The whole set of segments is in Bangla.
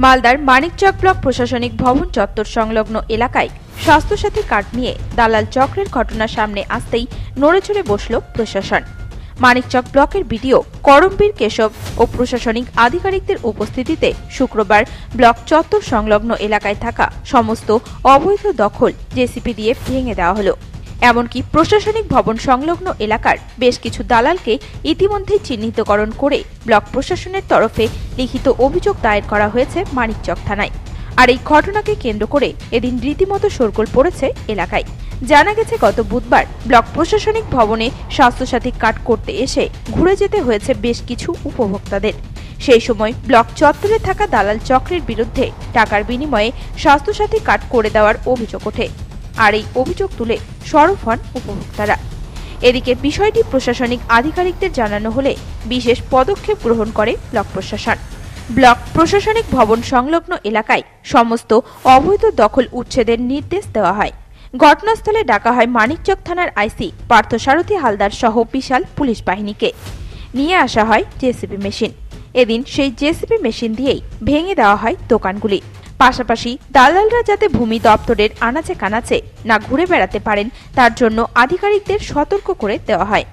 মালদার মানিকচক ব্লক প্রশাসনিক ভবন চত্বর সংলগ্ন এলাকায় স্বাস্থ্যসাথী কার্ড নিয়ে দালাল চক্রের ঘটনা সামনে আসতেই নড়েচড়ে বসল প্রশাসন। মানিকচক ব্লকের বিডিও করমবীর কেশব ও প্রশাসনিক আধিকারিকদের উপস্থিতিতে শুক্রবার ব্লক চত্বর সংলগ্ন এলাকায় থাকা সমস্ত অবৈধ দখল জেসিপি দিয়ে ভেঙে দেওয়া হলো। এমনকি প্রশাসনিক ভবন সংলগ্ন এলাকার বেশ কিছু দালালকে ইতিমধ্যে চিহ্নিতকরণ করে ব্লক প্রশাসনের তরফে লিখিত অভিযোগ দায়ের করা হয়েছে মানিকচক থানায়। আর এই ঘটনাকে কেন্দ্র করে এদিন রীতিমতো শোরগোল পড়েছে এলাকায়। জানা গেছে গত বুধবার ব্লক প্রশাসনিক ভবনে স্বাস্থ্যসাথী কার্ড করতে এসে ঘুরে যেতে হয়েছে বেশ কিছু উপভোক্তাদের। সেই সময় ব্লক চত্বরে থাকা দালাল চক্রের বিরুদ্ধে টাকার বিনিময়ে স্বাস্থ্যসাথী কার্ড করে দেওয়ার অভিযোগ ওঠে। আর এই অভিযোগ তুলে সরব হন উপভোক্তারা। এদিকে বিষয়টি প্রশাসনিক আধিকারিকদের জানানো হলে বিশেষ পদক্ষেপ গ্রহণ করে ব্লক প্রশাসন। ব্লক প্রশাসনিক ভবন সংলগ্ন এলাকায় সমস্ত অবৈধ দখল উচ্ছেদের নির্দেশ দেওয়া হয়। ঘটনাস্থলে ডাকা হয় মানিকচক থানার আইসি পার্থসারথী হালদার সহ বিশাল পুলিশ বাহিনীকে। নিয়ে আসা হয় জেসিপি মেশিন। এদিন সেই জেসিপি মেশিন দিয়েই ভেঙে দেওয়া হয় দোকানগুলি। পাশাপাশি দালালরা যাতে ভূমি দপ্তরের আনাচে কানাচে না ঘুরে বেড়াতে পারেন তার জন্য আধিকারিকদের সতর্ক করে দেওয়া হয়।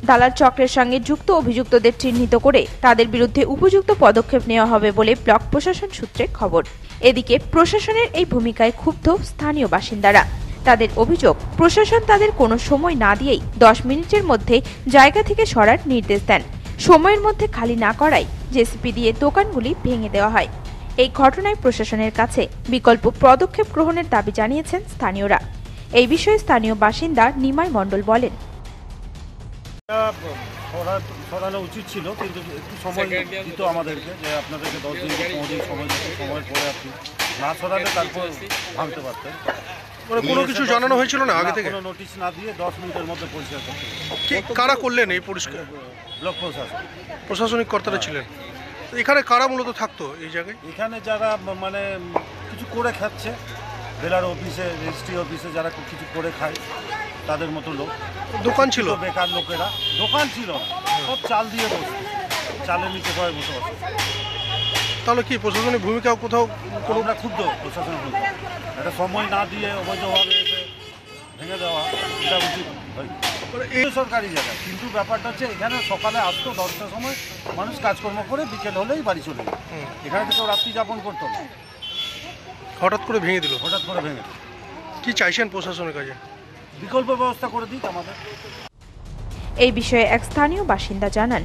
দালাল চক্রের সঙ্গে যুক্ত অভিযুক্তদের চিহ্নিত করে তাদের বিরুদ্ধে উপযুক্ত পদক্ষেপ নেওয়া হবে বলে ব্লক প্রশাসন সূত্রে খবর। এদিকে প্রশাসনের এই ভূমিকায় ক্ষুব্ধ স্থানীয় বাসিন্দারা। তাদের অভিযোগ, প্রশাসন তাদের কোনো সময় না দিয়েই 10 মিনিটের মধ্যে জায়গা থেকে সরার নির্দেশ দেন। সময়ের মধ্যে খালি না করায় জেসিপি দিয়ে দোকানগুলি ভেঙে দেওয়া হয়। এই ঘটনায় প্রশাসনের কাছে বিকল্প পদক্ষেপ গ্রহণের দাবি জানিয়েছেন স্থানীয়রা। এই বিষয়ে স্থানীয় বাসিন্দা নিমাই মণ্ডল বলেন, সরানো উচিত ছিল, কিন্তু একটু সময় দিত আমাদেরকে, যে আপনাদেরকে 10 দিন 15 দিন সময় দিতে, সময়ের পরে আপনি না সরালে তারপর ভাঙতে পারতেন। কোনো কিছু জানানো হয়েছিল না আগে থেকে? কোনো নোটিশ না দিয়ে 10 মিনিটের মধ্যে পরিষ্কার করতে। কারা করলেন এই পরিষ্কার? ব্লক প্রশাসন, প্রশাসনিক কর্তারা ছিলেন। এখানে কারা মূলত থাকতো এই জায়গায়? এখানে যারা মানে কিছু করে খাচ্ছে, জেলার অফিসে, রেজিস্ট্রি অফিসে যারা কিছু করে খায় তাদের মতো লোক। দোকান ছিল? বেকার লোকেরা দোকান ছিল, সব চাল দিয়ে বসে, চালের নিচে সবাই বসে বসে। তাহলে কি প্রশাসনিক ভূমিকা কোথাও? আমরা ক্ষুব্ধ প্রশাসনের ভূমিকা, একটা সময় না দিয়ে অবৈধভাবে এসে ভেঙে দেওয়া, এটা উচিত হয়। এই সরকারি জায়গা, কিন্তু ব্যাপারটা হচ্ছে এখানে সকালে আসতো 10টার সময়, মানুষ কাজকর্ম করে বিকেল হলেই বাড়ি চলে যেত। এখানে তো কেউ রাত্রি যাপন করতো না, হঠাৎ করে ভেঙে দিল। হঠাৎ করে ভেঙে দিল। কি চাইছেন প্রশাসনের কাছে? বিকল্প ব্যবস্থা করে দিক আমাদের। এই বিষয়ে এক স্থানীয় বাসিন্দা জানান,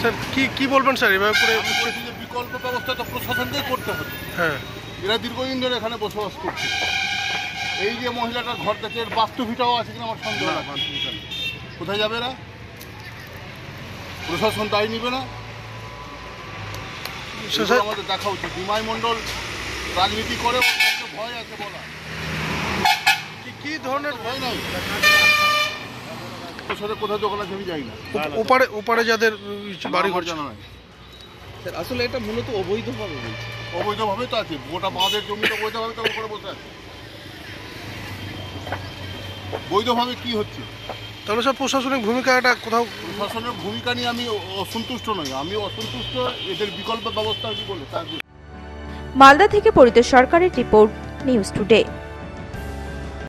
স্যার কি বলবেন স্যার এভাবে করে? বিকল্প ব্যবস্থা তো প্রশাসনকেই করতে হবে। হ্যাঁ, এরা দীর্ঘদিন ধরে এখানে বসবাস করছে। এই যে মহিলাটার ঘর থেকে এর বাস্তুভিটাও আছে কিনা আমার সন্দেহ লাগে। কোথায় যাবে এরা? প্রশাসন দায়ী নিবে না? আমাদের দেখা উচিত। নিমাই মণ্ডল রাজনীতি করে, ভয় আছে বলা। কি ধরনের ভয় নাই? কোথায় দোকান আছে আমি যাই না। ওপারে যাদের বাড়ি ঘর জানা নাই। আসলে এটা মূলত অবৈধভাবে বলছে। অবৈধভাবে তো আছে, গোটা বাঁধের জমিটা অবৈধভাবে তো উপরে বসে আছে। বৈধভাবে কি হচ্ছে? তাহলে সব প্রশাসনিক ভূমিকা একটা কোথাও? প্রশাসনের ভূমিকা নিয়ে আমি অসন্তুষ্ট নই, আমি অসন্তুষ্ট এদের বিকল্প ব্যবস্থা কি বলে। মালদা থেকে পরিতোষ সরকারের রিপোর্ট, নিউজ টুডে।